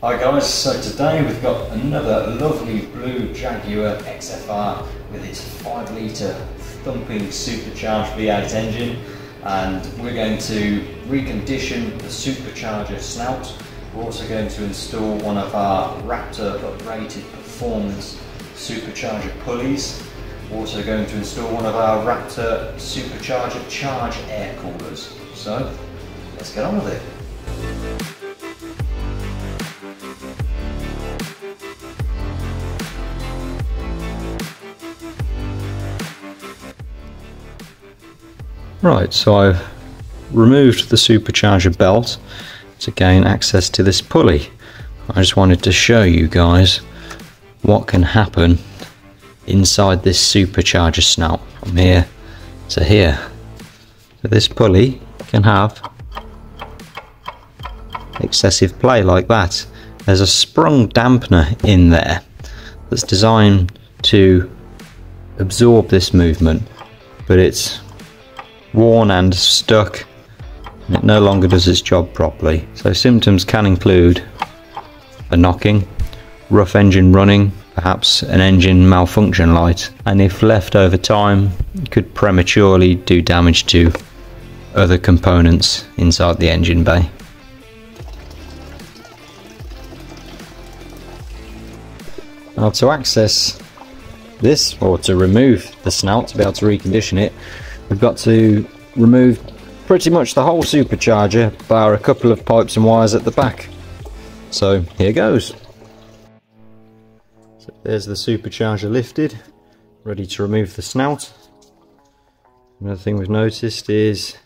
Hi guys, so today we've got another lovely blue Jaguar XFR with its 5 litre thumping supercharged V8 engine, and we're going to recondition the supercharger snout. We're also going to install one of our Wraptor Uprated Performance Supercharger Pulleys. We're also going to install one of our Wraptor Supercharger Charge air coolers. So let's get on with it. Right, so I've removed the supercharger belt to gain access to this pulley. I just wanted to show you guys what can happen inside this supercharger snout from here to here. So this pulley can have excessive play like that. There's a sprung dampener in there that's designed to absorb this movement, but it's worn and stuck, and it no longer does its job properly. So symptoms can include a knocking, rough engine running, perhaps an engine malfunction light, and if left over time could prematurely do damage to other components inside the engine bay. Now to access this, or to remove the snout to be able to recondition it, we've got to remove pretty much the whole supercharger bar a couple of pipes and wires at the back. So here goes. So there's the supercharger lifted, ready to remove the snout. Another thing we've noticed is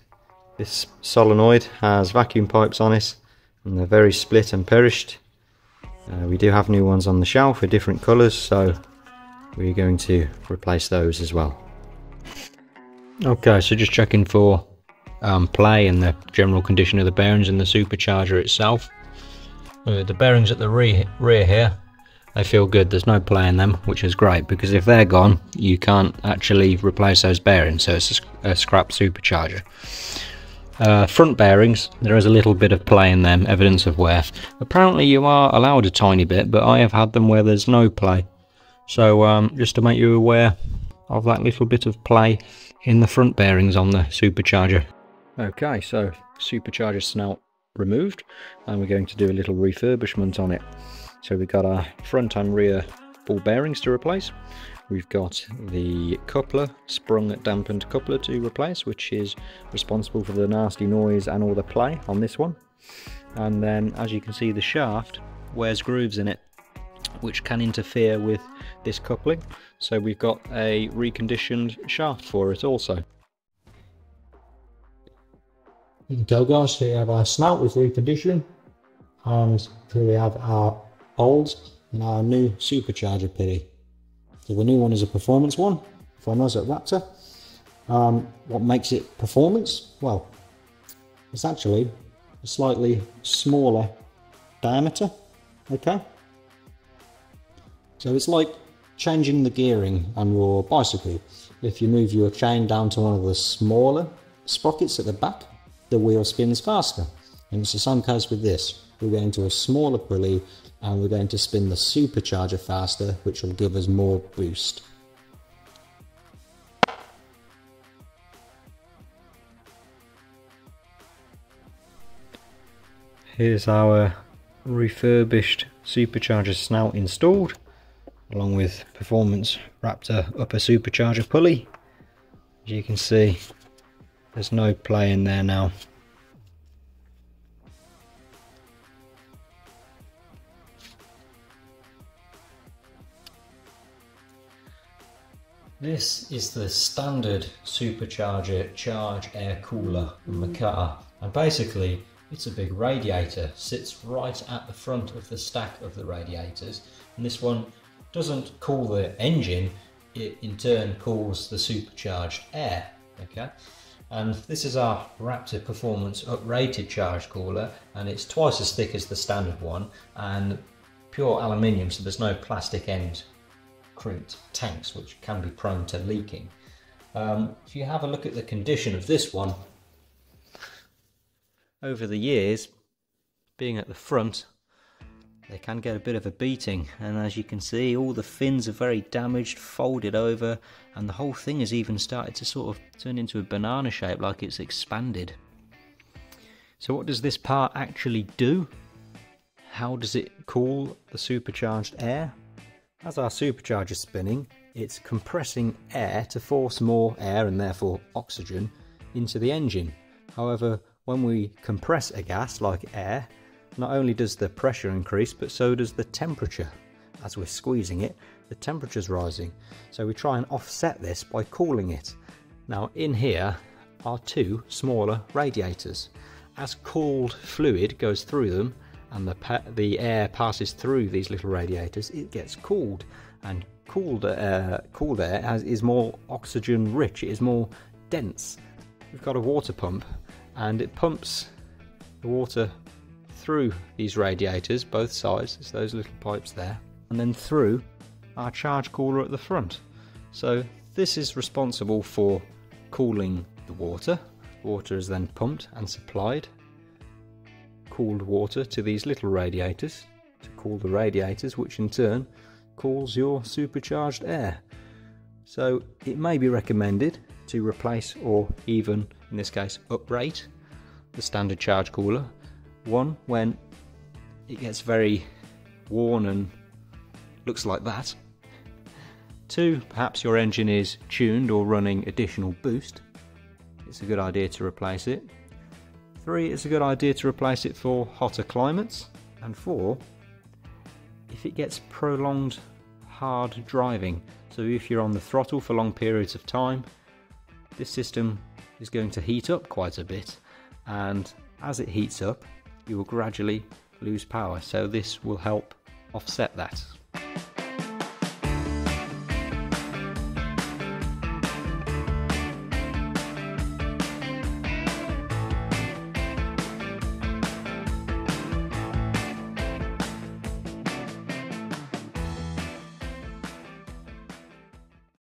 this solenoid has vacuum pipes on it, and they're very split and perished. We do have new ones on the shelf with different colours, so we're going to replace those as well. Okay, so just checking for play and the general condition of the bearings in the supercharger itself. The bearings at the rear here, they feel good. There's no play in them, which is great, because if they're gone you can't actually replace those bearings, so it's a scrap supercharger. Front bearings, there is a little bit of play in them, evidence of wear. Apparently you are allowed a tiny bit, but I have had them where there's no play. So just to make you aware of that little bit of play in the front bearings on the supercharger. Okay, so supercharger snout removed, and we're going to do a little refurbishment on it. So we've got our front and rear ball bearings to replace. We've got the coupler, sprung dampened coupler to replace, which is responsible for the nasty noise and all the play on this one. And then, as you can see, the shaft wears grooves in it, which can interfere with this coupling, so we've got a reconditioned shaft for it also. Okay guys, so we have our snout with reconditioning, and here we have our old and our new supercharger pulley. So the new one is a performance one from us at Wraptor. What makes it performance? Well, it's actually a slightly smaller diameter, okay? So it's like changing the gearing on your bicycle. If you move your chain down to one of the smaller sprockets at the back, the wheel spins faster. And it's the same case with this. We're going to a smaller pulley and we're going to spin the supercharger faster, which will give us more boost. Here's our refurbished supercharger snout installed, along with performance Wraptor upper supercharger pulley. As you can see, there's no play in there now. This is the standard supercharger charge air cooler from Makata, and basically it's a big radiator, sits right at the front of the stack of the radiators, and this one doesn't cool the engine, it in turn cools the supercharged air. Okay, and this is our Wraptor Performance Uprated Charge Cooler, and it's twice as thick as the standard one and pure aluminium, so there's no plastic end crimped tanks which can be prone to leaking. If you have a look at the condition of this one, over the years, being at the front, they can get a bit of a beating, and as you can see, all the fins are very damaged, folded over, and the whole thing has even started to sort of turn into a banana shape, like it's expanded. So what does this part actually do? How does it cool the supercharged air? As our supercharger is spinning, it's compressing air to force more air, and therefore oxygen, into the engine. However, when we compress a gas like air, not only does the pressure increase, but so does the temperature. As we're squeezing it, the temperature's rising. So we try and offset this by cooling it. Now in here are two smaller radiators. As cooled fluid goes through them and the air passes through these little radiators, it gets cooled. And cooled air is more oxygen rich, it is more dense. We've got a water pump, and it pumps the water through these radiators, both sides, it's those little pipes there, and then through our charge cooler at the front. So this is responsible for cooling the water. Water is then pumped and supplied cooled water to these little radiators to cool the radiators, which in turn cools your supercharged air. So it may be recommended to replace, or even in this case uprate, the standard charge cooler. One, when it gets very worn and looks like that. Two, perhaps your engine is tuned or running additional boost. It's a good idea to replace it. Three, it's a good idea to replace it for hotter climates. And four, if it gets prolonged hard driving. So if you're on the throttle for long periods of time, this system is going to heat up quite a bit, and as it heats up, you will gradually lose power. So this will help offset that.